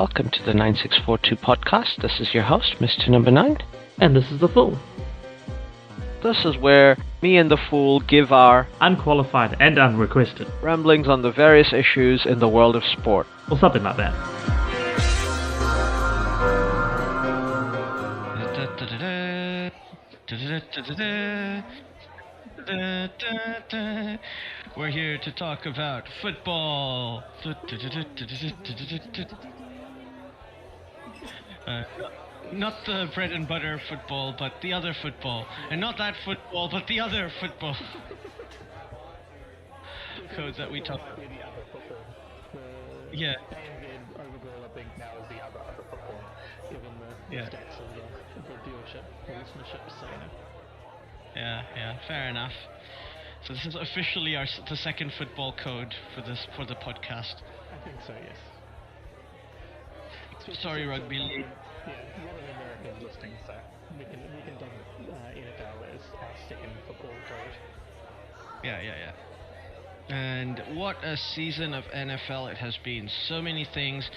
Welcome to the 9642 podcast. This is your host, Mr. NumberNine. And this is the Fool. This is where me and the Fool give our Unqualified and unrequested ramblings on the various issues in the world of sport. or something like that. We're here to talk about football. Not the bread and butter football, but the other football. And not that football, but the other football. Codes that we talk about. Yeah. Overall, I think now is the other football, given the Yeah. stats of the viewership, the listenership, so Yeah, fair enough. So this is officially the second football code for the podcast. I think so, yes. Sorry, Rugby League. Yeah, a lot of Americans listening, so we can dub NFL as our second football code. Yeah. And what a season of NFL it has been. So many things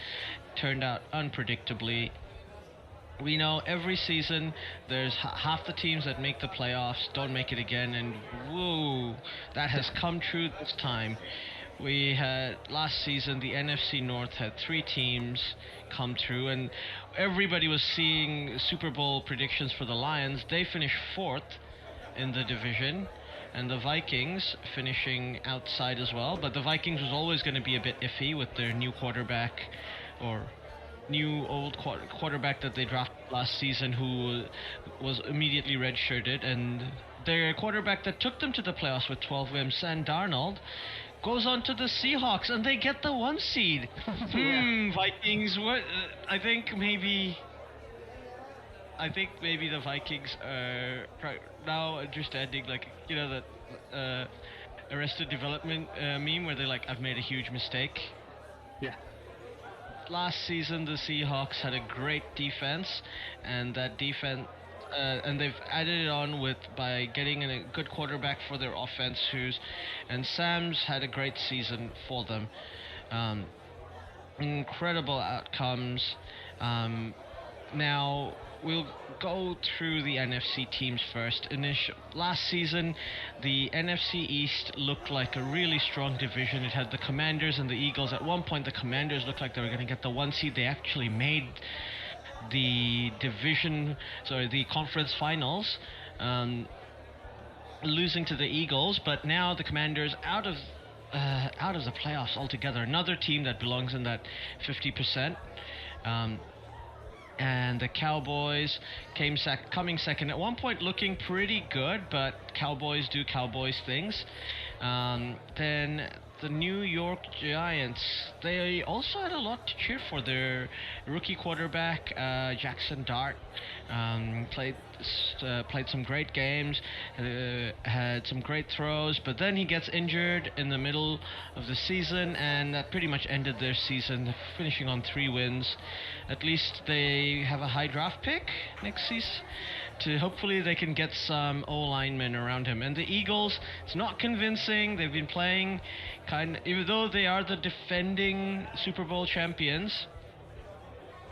turned out unpredictably. We know every season there's half the teams that make the playoffs don't make it again, and whoa, that has come true this time. We had last season the NFC North had 3 teams come through, and everybody was seeing Super Bowl predictions for the Lions. They finished 4th in the division, and the Vikings finishing outside as well. But the Vikings was always going to be a bit iffy with their new quarterback, or new old quarterback that they drafted last season, who was immediately redshirted, and their quarterback that took them to the playoffs with 12 wins, Sam Darnold, goes on to the Seahawks, and they get the 1 seed. Vikings. What? I think maybe the Vikings are now understanding, like, you know, that Arrested Development meme where they're like, I've made a huge mistake. Yeah. Last season, the Seahawks had a great defense, and that defense, and they've added it on by getting a good quarterback for their offense, and Sam's had a great season for them. Incredible outcomes. Now we'll go through the NFC teams first. Last season, the NFC East looked like a really strong division. It had the Commanders and the Eagles. At one point, the Commanders looked like they were going to get the 1 seed. They actually made the conference finals, losing to the Eagles. But now the Commanders out of the playoffs altogether. Another team that belongs in that 50%. And the Cowboys coming second. At one point looking pretty good, but Cowboys do Cowboys things. Then the New York Giants, they also had a lot to cheer for. Their rookie quarterback, Jackson Dart, played some great games, had some great throws, but then he gets injured in the middle of the season, and that pretty much ended their season, finishing on 3 wins. At least they have a high draft pick next season. Hopefully they can get some O-linemen around him. And the Eagles, it's not convincing. They've been playing even though they are the defending Super Bowl champions,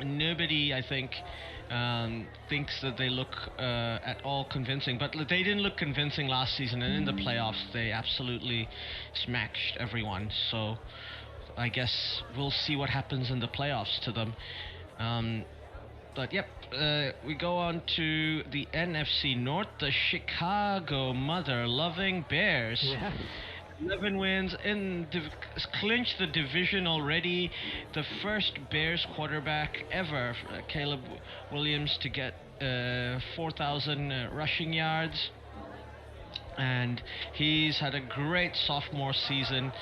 nobody, I think, thinks that they look at all convincing. But they didn't look convincing last season, and in the playoffs they absolutely smashed everyone. So I guess we'll see what happens in the playoffs to them. But yep, we go on to the NFC North, the Chicago mother-loving Bears. Yeah. 11 wins clinched the division already. The first Bears quarterback ever, Caleb Williams, to get 4,000 rushing yards. And he's had a great sophomore season.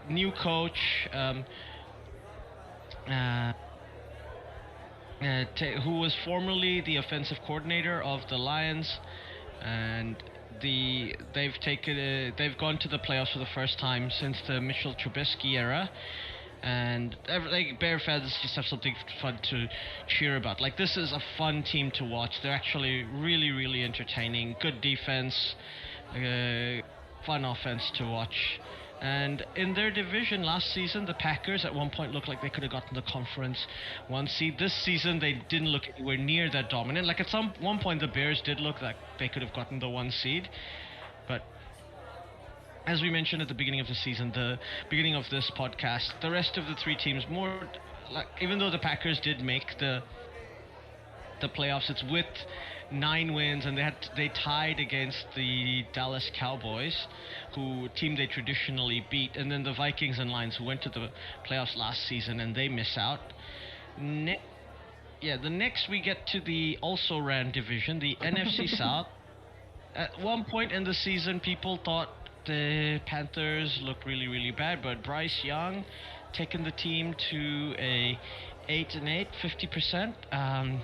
New coach, who was formerly the offensive coordinator of the Lions, and they've gone to the playoffs for the first time since the Mitchell Trubisky era, and Bear fans just have something fun to cheer about. Like, this is a fun team to watch. They're actually really, really entertaining. Good defense, fun offense to watch. And in their division last season, the Packers at one point looked like they could have gotten the conference one seed. This season, they didn't look anywhere near that dominant. Like at one point, the Bears did look like they could have gotten the one seed. But as we mentioned at the beginning of the season, the beginning of this podcast, the rest of the three teams more like, even though the Packers did make the playoffs, it's with 9 wins, and they tied against the Dallas Cowboys, who team they traditionally beat, and then the Vikings and Lions, who went to the playoffs last season, and they miss out. The next we get to the also ran division, the NFC South. At one point in the season, people thought the Panthers looked really, really bad, but Bryce Young taking the team to a 8-8, 50%.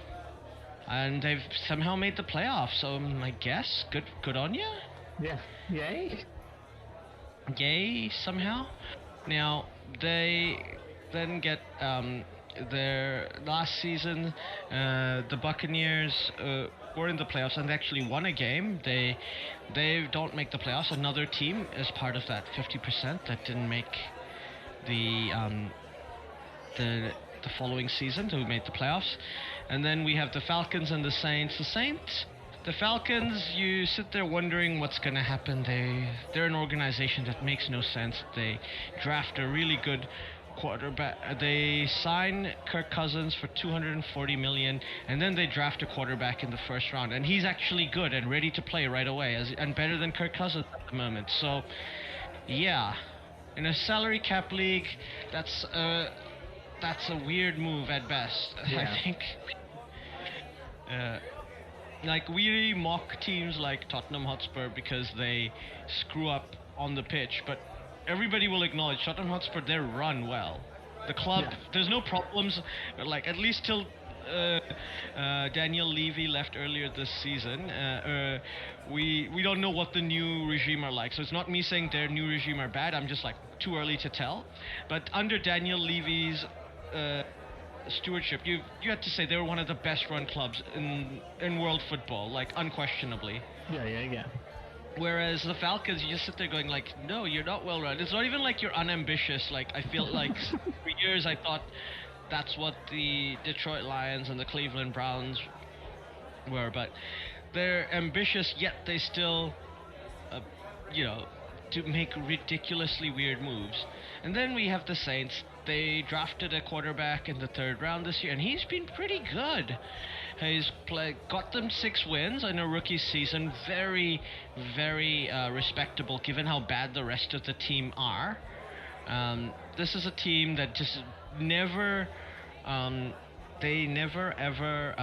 And they've somehow made the playoffs, so I guess good on you. Yeah, yay. Yay, somehow. Now, they then get their last season, the Buccaneers were in the playoffs and they actually won a game. They don't make the playoffs. Another team is part of that 50% that didn't make the following season, who made the playoffs. And then we have the Falcons and the Saints. The Falcons, you sit there wondering what's going to happen. They're an organization that makes no sense. They draft a really good quarterback. They sign Kirk Cousins for $240 million, and then they draft a quarterback in the first round. And he's actually good and ready to play right away, and better than Kirk Cousins at the moment. So, yeah, in a salary cap league, that's a weird move at best. Yeah. I think. Like, we mock teams like Tottenham Hotspur because they screw up on the pitch, but everybody will acknowledge Tottenham Hotspur, they run well. The club, there's no problems, like, at least till Daniel Levy left earlier this season. We don't know what the new regime are like, so it's not me saying their new regime are bad, I'm just like, too early to tell. But under Daniel Levy's stewardship, you had to say they were one of the best run clubs in world football, like, unquestionably. Yeah. Whereas the Falcons, you just sit there going like, no, you're not well run. It's not even like you're unambitious. Like, I feel like for years I thought that's what the Detroit Lions and the Cleveland Browns were, but they're ambitious, yet they still, to make ridiculously weird moves. And then we have the Saints. They drafted a quarterback in the 3rd round this year, and he's been pretty good. He's got them 6 wins in a rookie season. Very, very respectable, given how bad the rest of the team are. This is a team that just never... they never ever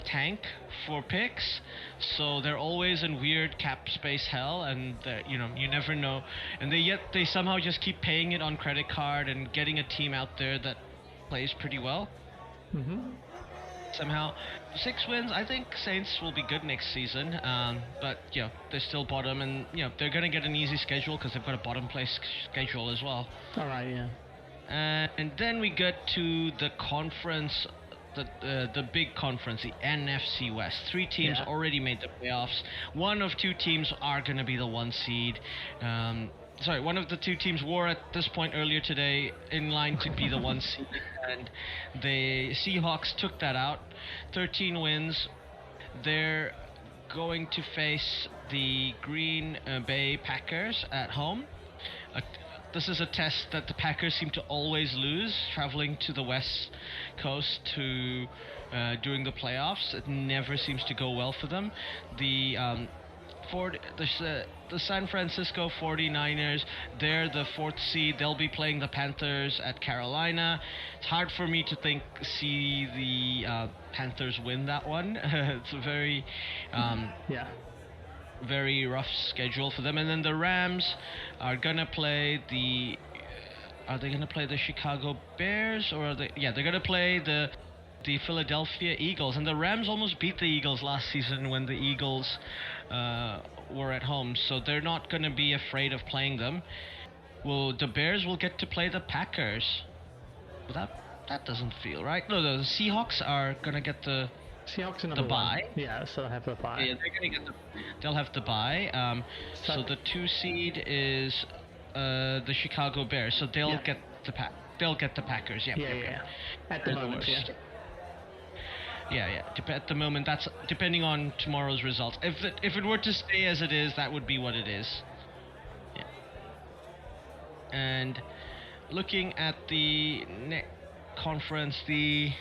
tank for picks, so they're always in weird cap space hell, and you never know. And they somehow just keep paying it on credit card and getting a team out there that plays pretty well. Mm-hmm. Somehow, 6 wins. I think Saints will be good next season, but they're still bottom, and they're gonna get an easy schedule because they've got a bottom place schedule as well. All right, yeah. And then we get to the conference. The big conference, the NFC West. 3 teams already made the playoffs. One of 2 teams are going to be the 1 seed. One of the 2 teams were at this point earlier today in line to be the 1 seed, and the Seahawks took that out. 13 wins. They're going to face the Green Bay Packers at home. This is a test that the Packers seem to always lose, traveling to the West Coast to during the playoffs. It never seems to go well for them. The San Francisco 49ers, they're the 4th seed. They'll be playing the Panthers at Carolina. It's hard for me to see the Panthers win that one. It's a very very rough schedule for them. And then the Rams are gonna play are they gonna play the Chicago Bears, or they're gonna play the Philadelphia Eagles. And the Rams almost beat the Eagles last season when the Eagles were at home, so they're not gonna be afraid of playing them. Well, the Bears will get to play the Packers. Well, that doesn't feel right. No, the Seahawks are gonna get the Seahawks are the number bye. 1. Yeah, so they'll have the bye. Yeah, they'll have the bye. So the 2 seed is the Chicago Bears, so they'll Yeah. get the They'll get the Packers. Yep, Yeah, yep, yeah. yep. At the They're moment, yeah. worst. Yeah. At the moment, that's depending on tomorrow's results. If it were to stay as it is, that would be what it is. Yeah. And looking at the conference, the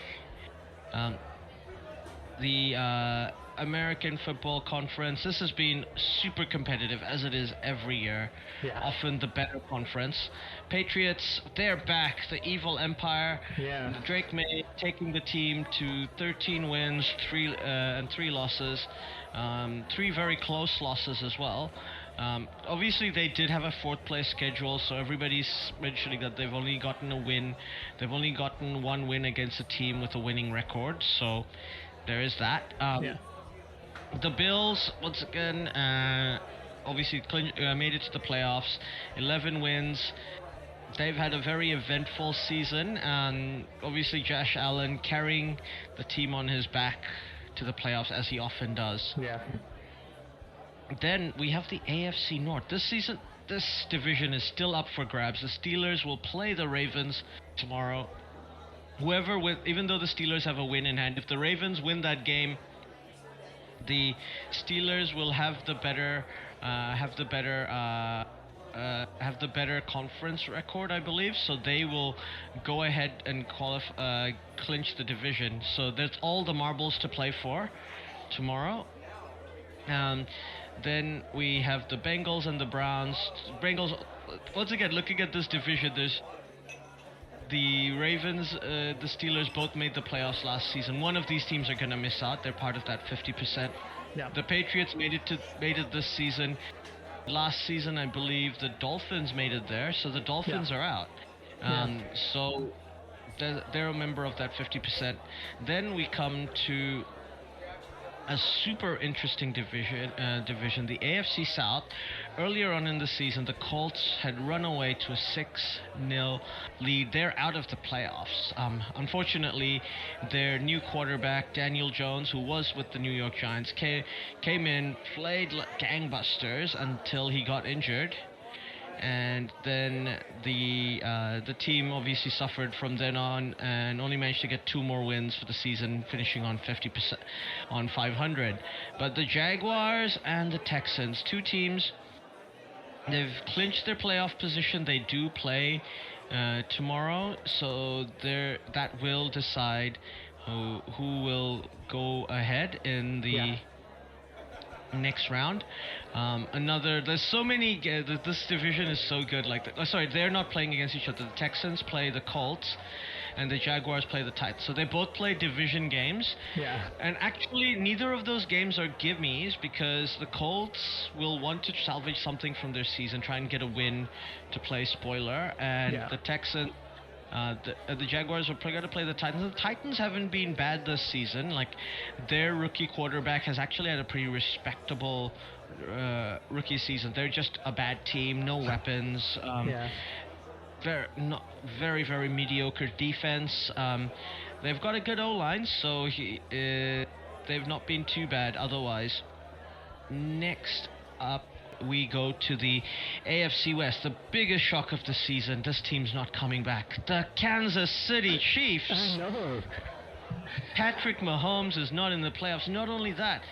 American Football Conference, this has been super competitive, as it is every year. Yeah. Often the better conference. Patriots, they're back. The evil empire. Yeah. Drake May taking the team to 13 wins, 3 losses, 3 very close losses as well. Obviously, they did have a 4th place schedule, so everybody's mentioning that they've only gotten a win. They've only gotten 1 win against a team with a winning record, so there is that. Yeah. The Bills, once again, obviously made it to the playoffs. 11 wins. They've had a very eventful season, and obviously Josh Allen carrying the team on his back to the playoffs, as he often does. Yeah. Then we have the AFC North. This division is still up for grabs. The Steelers will play the Ravens tomorrow. Even though the Steelers have a win in hand, if the Ravens win that game, the Steelers will have the better conference record, I believe. So they will go ahead and clinch the division. So that's all the marbles to play for tomorrow. Then we have the Bengals and the Browns. Bengals, once again, looking at this division, there's the Ravens, the Steelers both made the playoffs last season. One of these teams are going to miss out. They're part of that 50%. Yeah. The Patriots made it this season. Last season, I believe the Dolphins made it there, so the Dolphins are out. So they're a member of that 50%. Then we come to a super interesting division, the AFC South. Earlier on in the season, the Colts had run away to a 6-0 lead. They're out of the playoffs. Unfortunately, their new quarterback, Daniel Jones, who was with the New York Giants, came in, played gangbusters until he got injured. And then the team obviously suffered from then on, and only managed to get 2 more wins for the season, finishing on 50% on 500. But the Jaguars and the Texans, 2 teams, they've clinched their playoff position. They do play tomorrow, so that will decide who will go ahead in the next round. There's so many. This division is so good. They're not playing against each other. The Texans play the Colts, and the Jaguars play the Titans. So they both play division games. Yeah. And actually, neither of those games are gimmies, because the Colts will want to salvage something from their season, try and get a win to play spoiler, and the Texans. The Jaguars are going to play the Titans. The Titans haven't been bad this season. Their rookie quarterback has actually had a pretty respectable rookie season. They're just a bad team, no weapons. Very, very mediocre defense. They've got a good O-line, so they've not been too bad otherwise. Next up, we go to the AFC West, the biggest shock of the season. This team's not coming back. The Kansas City Chiefs. I know. Patrick Mahomes is not in the playoffs. Not only that,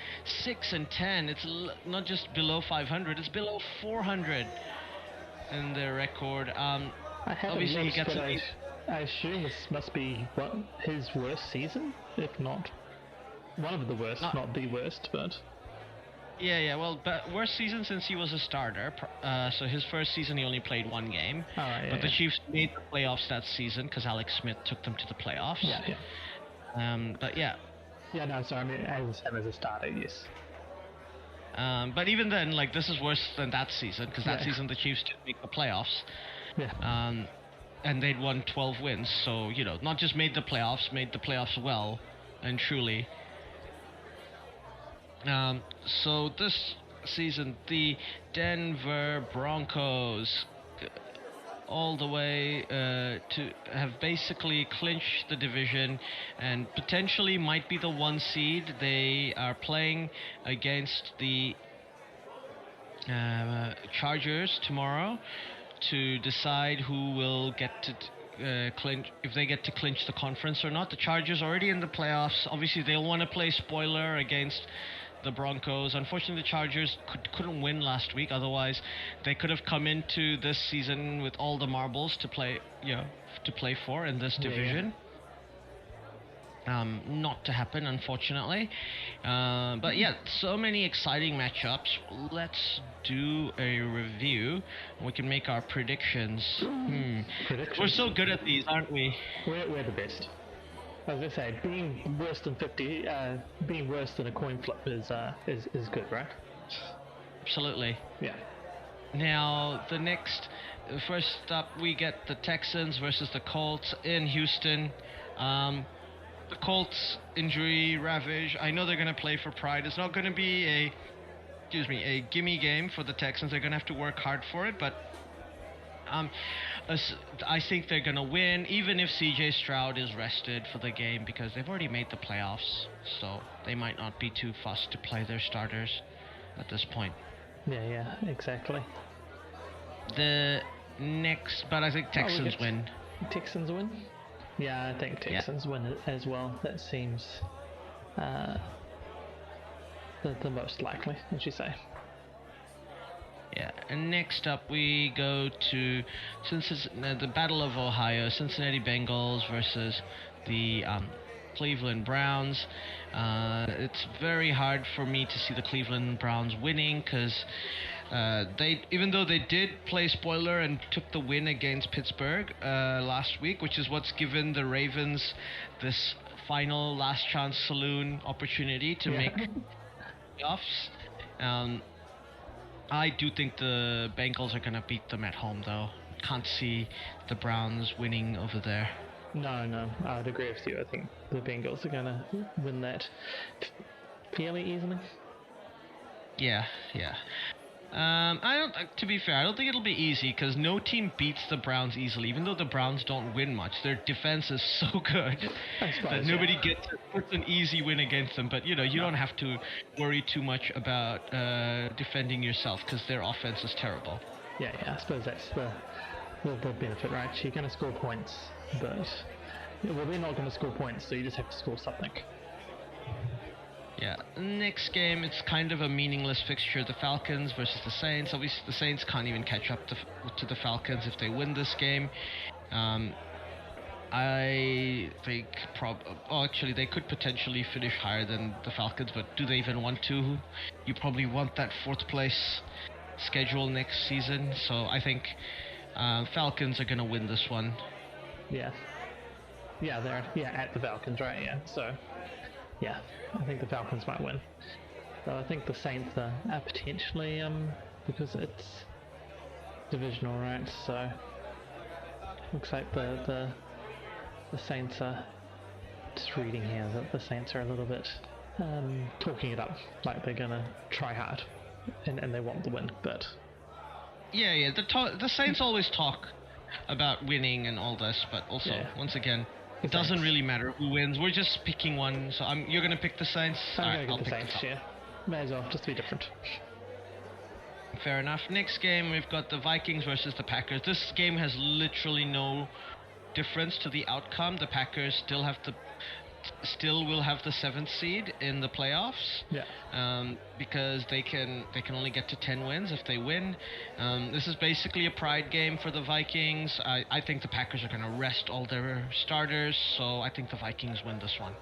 6-10. It's not just below 500. It's below 400 in their record. I haven't obviously looked, he gets. but I assume this must be his worst season, if not one of the worst, not the worst, but. Yeah, well, but worst season since he was a starter. So his first season he only played 1 game. But the Chiefs made the playoffs that season because Alex Smith took them to the playoffs. Yeah. But yeah. Yeah, no, sorry, I mean, as a starter, yes. But even then, this is worse than that season, because that season the Chiefs didn't make the playoffs. Yeah. And they'd won 12 wins. So, not just made the playoffs well and truly. So this season, the Denver Broncos all the way to have basically clinched the division and potentially might be the 1 seed. They are playing against the Chargers tomorrow to decide who will get to clinch, if they get to clinch the conference or not. The Chargers already in the playoffs. Obviously, they'll want to play spoiler against the Broncos. Unfortunately, the Chargers couldn't win last week. Otherwise, they could have come into this season with all the marbles to play, to play for in this division. Not to happen, unfortunately. But yeah, so many exciting matchups. Let's do a review. We can make our predictions. Predictions. We're so good at these, aren't we? We're the best. As I say, being worse than 50, being worse than a coin flip is good, right? Absolutely. Yeah. Now, first up, we get the Texans versus the Colts in Houston. The Colts injury ravage. I know they're going to play for pride. It's not going to be a gimme game for the Texans. They're going to have to work hard for it, but I think they're going to win, even if CJ Stroud is rested for the game, because they've already made the playoffs, so they might not be too fussed to play their starters at this point. Yeah, exactly. But I think Texans win. Texans win? Yeah, I think Texans win as well. That seems the most likely, as you say. Yeah, and next up we go to the Battle of Ohio, Cincinnati Bengals versus the Cleveland Browns. It's very hard for me to see the Cleveland Browns winning, because even though they did play spoiler and took the win against Pittsburgh last week, which is what's given the Ravens this final last chance saloon opportunity to make playoffs. I do think the Bengals are going to beat them at home, though. Can't see the Browns winning over there. No, I would agree with you. I think the Bengals are going to win that fairly easily. Yeah. To be fair, I don't think it'll be easy, because no team beats the Browns easily. Even though the Browns don't win much, their defense is so good that nobody gets an easy win against them. But you don't have to worry too much about defending yourself, because their offense is terrible. Yeah, I suppose that's the benefit, right? You're going to score points, but they're not going to score points, so you just have to score something. Yeah, next game, it's kind of a meaningless fixture. The Falcons versus the Saints. Obviously, the Saints can't even catch up to the Falcons if they win this game. I think actually, they could potentially finish higher than the Falcons, but do they even want to? You probably want that 4th place schedule next season, so I think Falcons are going to win this one. Yeah, they're at the Falcons, right? Yeah, so yeah, I think the Falcons might win. So I think the Saints are potentially, because it's divisional, right? So looks like the Saints are, just reading here, that the Saints are a little bit talking it up, like they're gonna try hard and they want the win, but yeah. The Saints always talk about winning and all this, but also once again, it doesn't really matter who wins. We're just picking one. So you're gonna pick the Saints. I'm gonna pick the Saints. Yeah, may as well, just to be different. Fair enough. Next game, we've got the Vikings versus the Packers. This game has literally no difference to the outcome. The Packers still will have the 7th seed in the playoffs. Yeah. Because they can only get to 10 wins if they win. This is basically a pride game for the Vikings. I think the Packers are going to rest all their starters, so I think the Vikings win this one.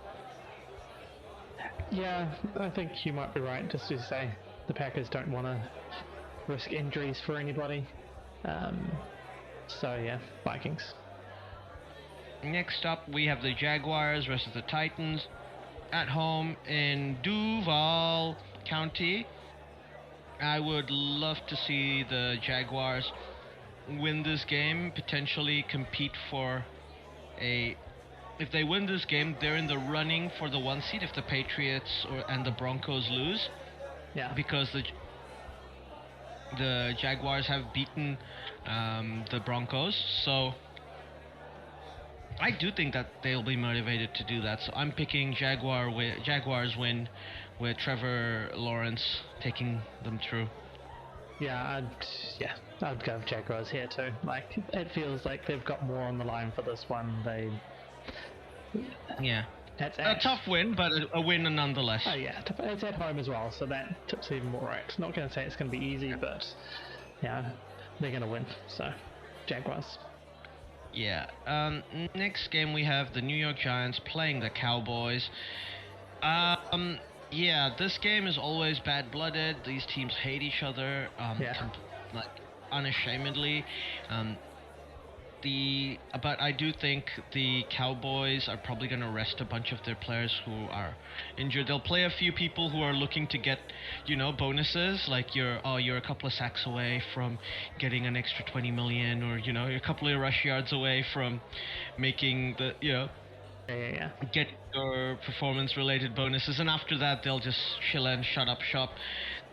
Yeah, I think you might be right. Just to say, the Packers don't want to risk injuries for anybody. So yeah, Vikings. Next up, we have the Jaguars versus the Titans at home in Duval County. I would love to see the Jaguars win this game, potentially compete for if they win this game, they're in the running for the 1 seed if the Patriots and the Broncos lose. Yeah. Because the Jaguars have beaten the Broncos, so I do think that they'll be motivated to do that. So I'm picking Jaguars win with Trevor Lawrence taking them through. I'd go with Jaguars here too. Like, it feels like they've got more on the line for this one. Yeah. It's A tough win, but a win nonetheless. Oh yeah, it's at home as well, so that tips even more right. Not going to say it's going to be easy, but yeah, they're going to win. So, Jaguars. Yeah. Next game we have the New York Giants playing the Cowboys. Yeah, this game is always bad-blooded. These teams hate each other, like unashamedly. But I do think the Cowboys are probably going to rest a bunch of their players who are injured. They'll play a few people who are looking to get, bonuses, like you're a couple of sacks away from getting an extra 20 million, or you're a couple of rush yards away from making the get your performance-related bonuses, and after that they'll just chill and shut up shop.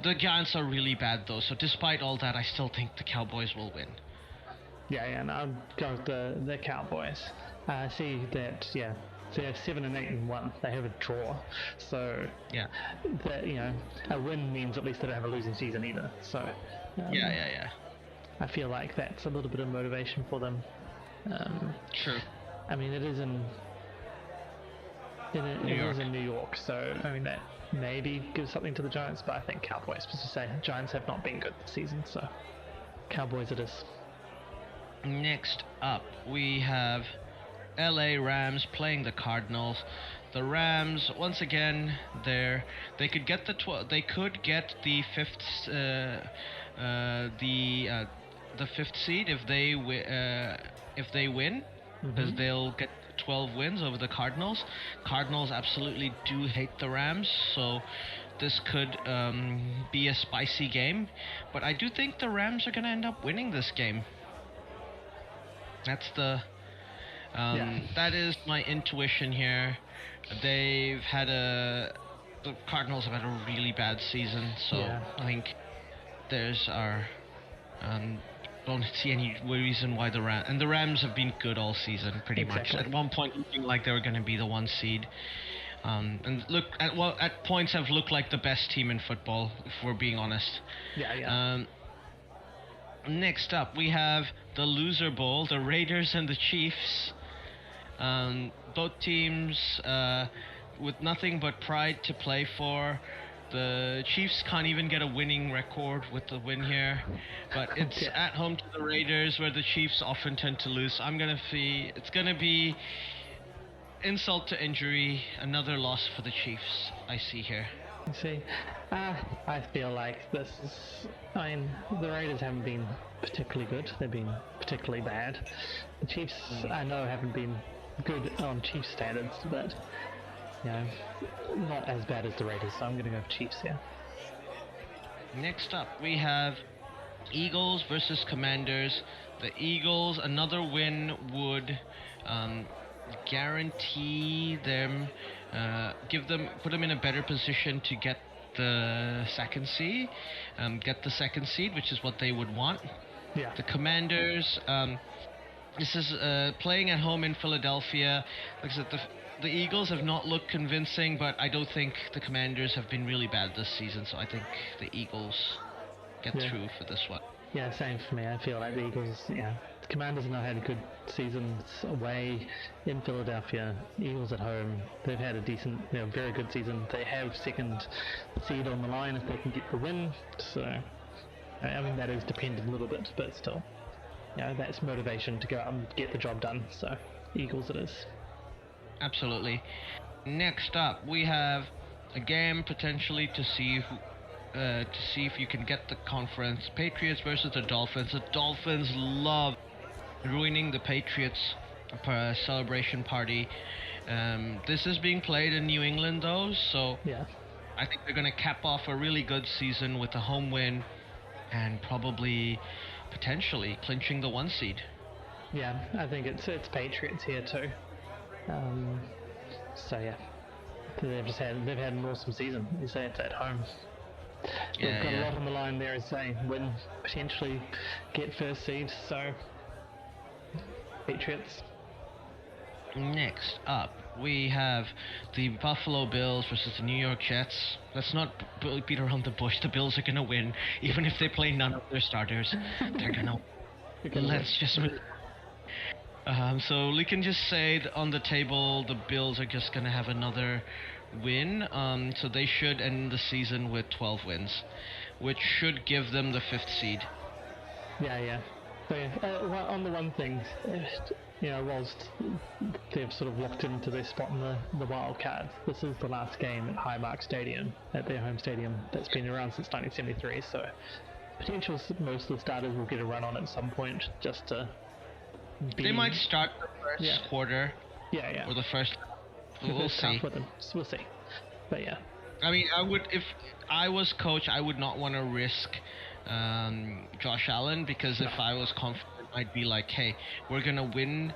The Giants are really bad though, so despite all that, I still think the Cowboys will win. And I'll go with the Cowboys. I see that, so they have 7-8-1. They have a draw, so that a win means at least they don't have a losing season either. So I feel like that's a little bit of motivation for them. True. I mean, it is in New York, so I mean that maybe gives something to the Giants, but I think Cowboys. Just to say, Giants have not been good this season, so Cowboys it is. Next up, we have LA Rams playing the Cardinals. The Rams, once again, they could get the fifth seed if they win, because they'll get 12 wins over the Cardinals. Cardinals absolutely do hate the Rams, so this could be a spicy game. But I do think the Rams are going to end up winning this game. That's that is my intuition here. The Cardinals have had a really bad season, so I think don't see any reason why the Rams have been good all season pretty much. At one point looking like they were going to be the 1 seed. And look at points have looked like the best team in football, if we're being honest. Next up, we have the loser bowl, the Raiders and the Chiefs. Both teams with nothing but pride to play for. The Chiefs can't even get a winning record with the win here, but it's at home to the Raiders, where the Chiefs often tend to lose. It's gonna be insult to injury, another loss for the Chiefs, I see here. I feel like this is... I mean, the Raiders haven't been particularly good. They've been particularly bad. The Chiefs, I know, haven't been good on Chiefs standards, but, not as bad as the Raiders, so I'm going to go with Chiefs here. Next up, we have Eagles versus Commanders. The Eagles, another win would guarantee them, put them in a better position to get the second seed, which is what they would want. The Commanders, this is playing at home in Philadelphia. Like I said, the Eagles have not looked convincing, but I don't think the Commanders have been really bad this season, so I think the Eagles get through for this one. Yeah, same for me. I feel like the Eagles, the Commanders have not had good seasons away in Philadelphia. Eagles at home, they've had a decent, very good season. They have second seed on the line if they can get the win. So, I mean, that is dependent a little bit, but still, that's motivation to go out and get the job done. So, Eagles it is. Absolutely. Next up, we have a game potentially to see if you can get the conference. Patriots versus the Dolphins. The Dolphins love ruining the Patriots' celebration party. This is being played in New England though, so I think they're going to cap off a really good season with a home win and probably potentially clinching the 1 seed. Yeah, I think it's Patriots here too. They've had an awesome season. You say it's at home. They've got a lot on the line there, as say, win, potentially get first seed, so Patriots. Next up, we have the Buffalo Bills versus the New York Jets. Let's not beat around the bush. The Bills are gonna win, even if they play none of their starters. They're gonna. Let's just. So we can just say that on the table, the Bills are just gonna have another win. So they should end the season with 12 wins, which should give them the 5th seed. Yeah. So well, on the one thing, whilst they've sort of locked into their spot in the wild card, this is the last game at Highmark Stadium, at their home stadium, that's been around since 1973. So potential most of the starters will get a run on at some point, just to. They might start the first quarter. Yeah. Or the first. We'll see. With them. We'll see. But yeah. I mean, if I was coach, I would not want to risk Josh Allen, because if I was confident, I'd be like, hey, we're gonna win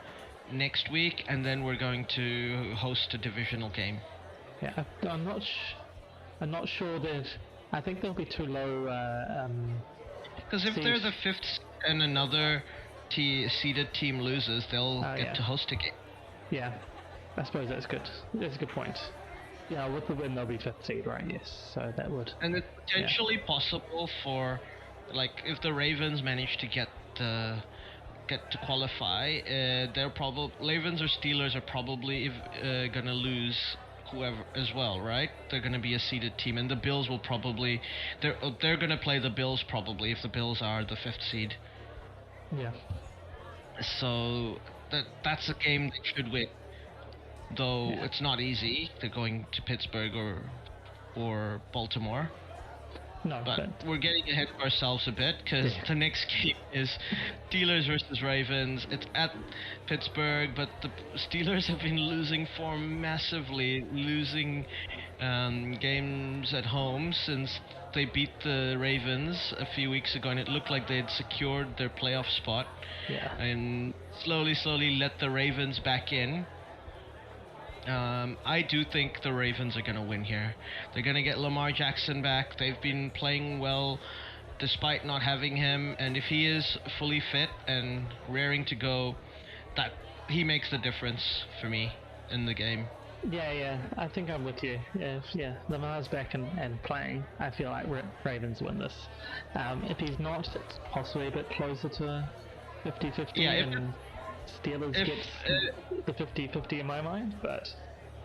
next week, and then we're going to host a divisional game. Yeah, I'm not sure that. I think they'll be too low. Because if they're the 5th and another seeded team loses, they'll get to host a game. Yeah, I suppose that's good. That's a good point. Yeah, with the win they'll be 5th seed, right? Yes, so that would. And it's potentially possible for, like, if the Ravens manage to get to qualify, they're probably Ravens or Steelers are probably gonna lose whoever as well, right? They're gonna be a seeded team, and the Bills will probably they're gonna play the Bills probably if the Bills are the 5th seed. Yeah. So that's a game they should win. Though it's not easy. They're going to Pittsburgh or Baltimore. No, but we're getting ahead of ourselves a bit, because the next game is Steelers versus Ravens. It's at Pittsburgh, but the Steelers have been losing form massively, losing games at home since they beat the Ravens a few weeks ago, and it looked like they had secured their playoff spot. Yeah. And slowly let the Ravens back in. I do think the Ravens are going to win here. They're going to get Lamar Jackson back. They've been playing well despite not having him, and if he is fully fit and raring to go, that he makes the difference for me in the game. Yeah, I think I'm with you. Yeah, Lamar's back and playing. I feel like Ravens win this. If he's not, it's possibly a bit closer to a 50-50. Yeah, and Steelers gets the 50-50 in my mind, but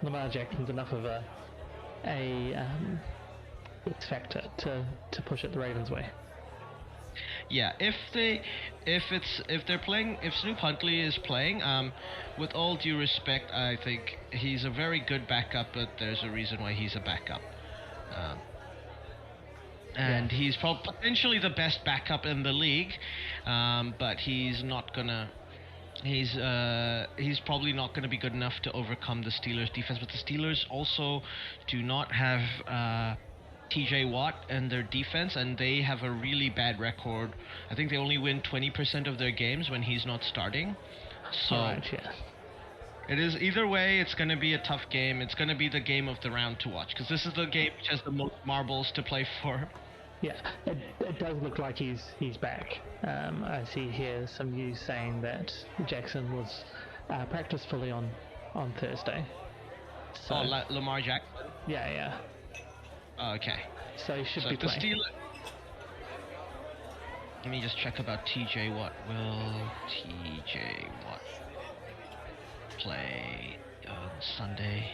Lamar Jackson's enough of a X factor to push it the Ravens' way. Yeah, if Snoop Huntley is playing, with all due respect, I think he's a very good backup, but there's a reason why he's a backup. And he's potentially the best backup in the league, but he's not gonna. He's probably not going to be good enough to overcome the Steelers' defense. But the Steelers also do not have T.J. Watt in their defense, and they have a really bad record. I think they only win 20% of their games when he's not starting. So it is either way. It's going to be a tough game. It's going to be the game of the round to watch, because this is the game which has the most marbles to play for. Yeah, it does look like he's back. I see here some news saying that Jackson was practiced fully on Thursday. So, Lamar Jackson? Yeah. Oh, okay. So he should be playing. Let me just check about TJ Watt. Will TJ Watt play on Sunday?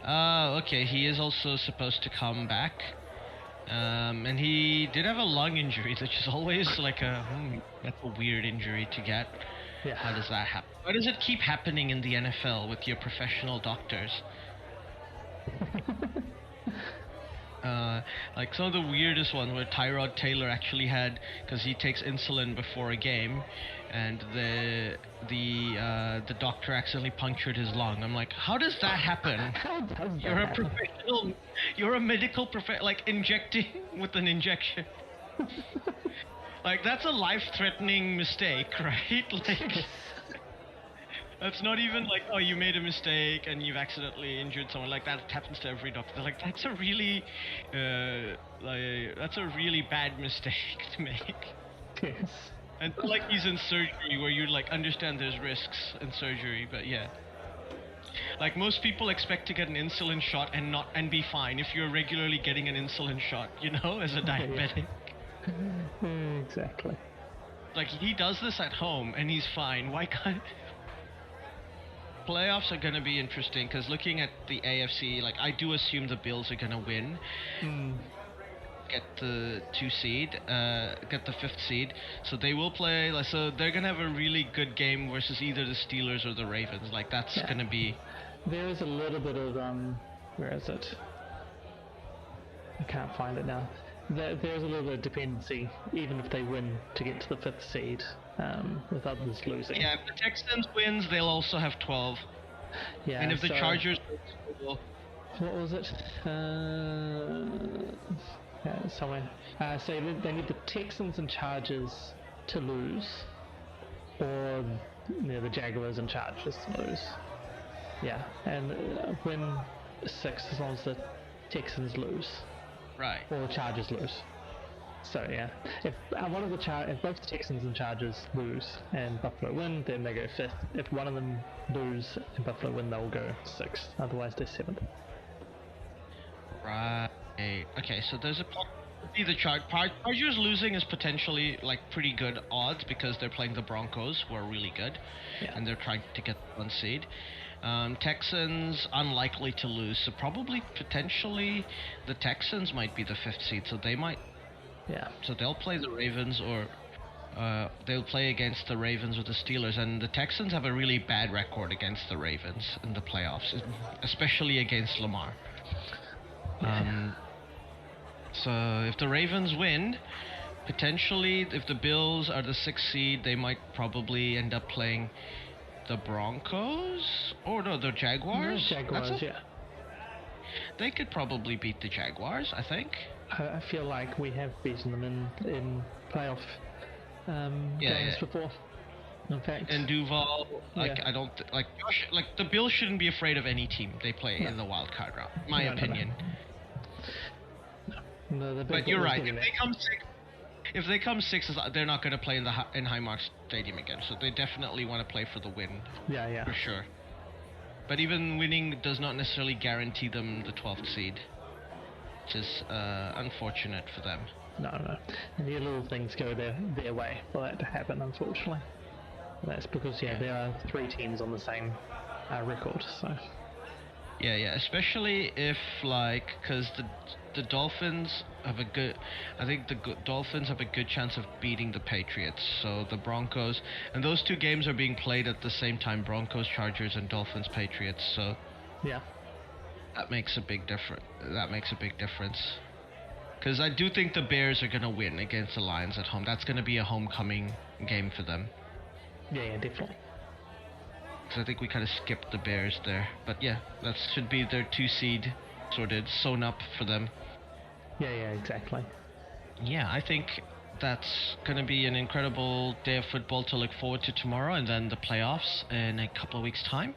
Okay, he is also supposed to come back. And he did have a lung injury, which is always like that's a weird injury to get. Yeah. How does that happen? Why does it keep happening in the NFL with your professional doctors? Like some of the weirdest ones where Tyrod Taylor actually had, because he takes insulin before a game, and the doctor accidentally punctured his lung. I'm like, how does that happen? How does that You're a happen? professional. You're a medical professional, like injecting with an injection. Like that's a life-threatening mistake, right? Like. That's not even like, oh, you made a mistake and you've accidentally injured someone. Like that happens to every doctor. They're like, that's a really bad mistake to make. Yes. And like he's in surgery where you like understand there's risks in surgery, but yeah. Like most people expect to get an insulin shot and be fine if you're regularly getting an insulin shot, as a diabetic. Exactly. Like he does this at home and he's fine. Why can't? Playoffs are gonna be interesting because looking at the AFC, like I do assume the Bills are gonna win. Get the 2 seed, get the 5th seed, so they will play. So they're gonna have a really good game versus either the Steelers or the Ravens. Like that's gonna be. There is a little bit of where is it? I can't find it now. There's a little bit of dependency, even if they win, to get to the 5th seed, with others losing. Yeah, if the Texans wins, they'll also have 12. Yeah, and if the Chargers, what was it? Yeah, somewhere. So they need the Texans and Chargers to lose, or the Jaguars and Chargers to lose. Yeah, and win 6 as long as the Texans lose. Right. Or the Chargers lose. So yeah, if if both the Texans and Chargers lose and Buffalo win, then they go 5th. If one of them lose and Buffalo win, they'll go 6th. Otherwise, they're 7th. Right. Okay, so there's a possibility the Chargers losing is potentially like pretty good odds because they're playing the Broncos, who are really good, and they're trying to get 1 seed. Texans unlikely to lose, so probably potentially the Texans might be the 5th seed, so they might. Yeah. So they'll play the Ravens or they'll play against the Ravens or the Steelers, and the Texans have a really bad record against the Ravens in the playoffs, especially against Lamar. So if the Ravens win, potentially if the Bills are the 6th seed, they might probably end up playing the Broncos or no, the Jaguars. Jaguars, yeah. They could probably beat the Jaguars, I think. I feel like we have beaten them in playoff games before. In fact. And Duval, I don't the Bills shouldn't be afraid of any team they play in the wild card round. My opinion. No, but you're right. If they come 6th, they're not going to play in Highmark Stadium again. So they definitely want to play for the win. Yeah. For sure. But even winning does not necessarily guarantee them the 12th seed, which is unfortunate for them. No. And the little things go their way for that to happen, unfortunately. That's because there are 3 teams on the same record. So. Yeah, especially if because the Dolphins have I think the Dolphins have a good chance of beating the Patriots. So the Broncos, and those 2 games are being played at the same time, Broncos, Chargers, and Dolphins, Patriots. So that makes a big difference. Because I do think the Bears are gonna win against the Lions at home. That's gonna be a homecoming game for them. Yeah, definitely. So I think we kind of skipped the Bears there. But yeah, that should be their 2 seed sorted, sewn up for them. Yeah, exactly. Yeah, I think that's going to be an incredible day of football to look forward to tomorrow, and then the playoffs in a couple of weeks' time.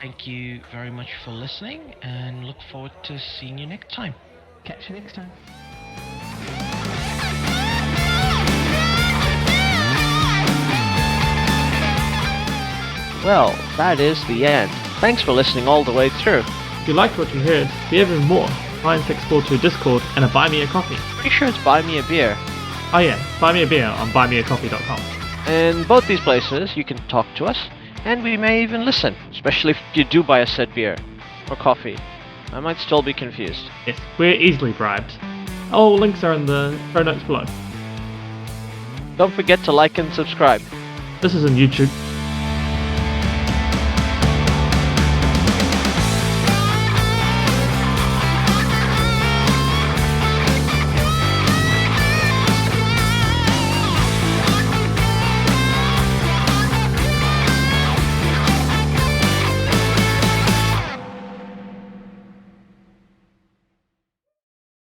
Thank you very much for listening, and look forward to seeing you next time. Catch you next time. Well, that is the end. Thanks for listening all the way through. If you liked what you heard, we have even more. NineSixFourTwo Discord and a Buy Me a Coffee. Pretty sure it's Buy Me a Beer. Oh yeah, buy me a beer on buymeacoffee.com. In both these places, you can talk to us, and we may even listen, especially if you do buy a said beer or coffee. I might still be confused. Yes, we're easily bribed. All links are in the show notes below. Don't forget to like and subscribe. This is on YouTube.